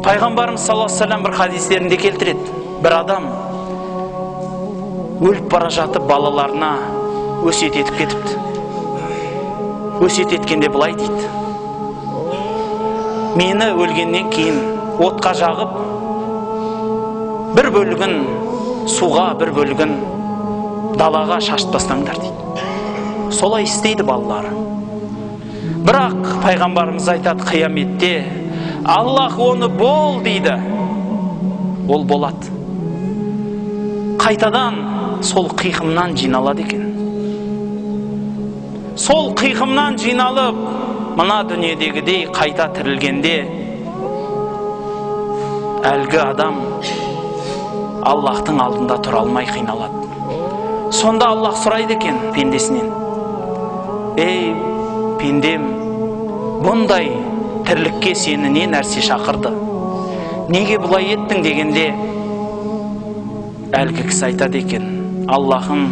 Пайғамбарымыз саллаллаху алейхи вассалам бір хадистерінде келтіреді. Бір адам өліп бара жатып балаларына өсиет етіп кетіпті. Өсиет еткенде былай дейді: мені өлгеннен кейін отқа жағып, бір бөлігін суға, бір бөлігін далаға шашып тастаңдар дейді. Солай істейді балалары. Бірақ пайғамбарымыз айтады, қияметте Аллах оны бол дейді. Ол болады. Қайтадан сол қиқымнан жиналады екен. Сол қиқымнан жиналып, мына дүниедегідей қайта тірілгенде әлгі адам Аллахтың алдында тұра алмай қиналады. Сонда Аллах сұрайды екен пендесінен: ей пендем, бұндай тірлікке сені не нәрсе шақырды? Неге бұлай еттің дегенде, әлгі кісі айтады екен: Аллахым,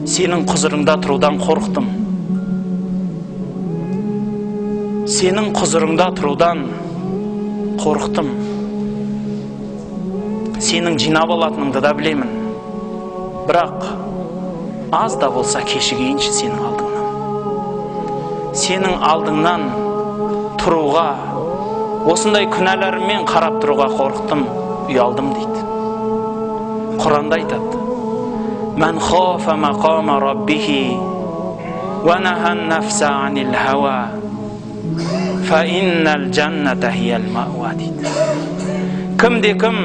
сенің құзырыңда тұрудан қорықтым. Сенің құзырыңда тұрудан қорықтым. Сенің жинап алатыныңды да білемін. Бірақ аз да болса кешігейінші сенің алдыңнан. Сенің алдыңнан тұруға, осындай күнәларыммен қарап тұруға қорықтым, ұялдым дейді. Құранда айтады: Мән хафа мақама раббихи ва нахан нафса анил хауа фа иннал джанната хиял мауа дейді. Кімде-кім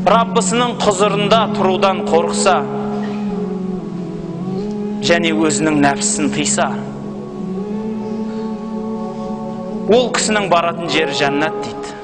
Раббысының құзырында тұрудан қорықса және өзінің нәпсісін тыйса, ол кісінің баратын жері жәннат дейді.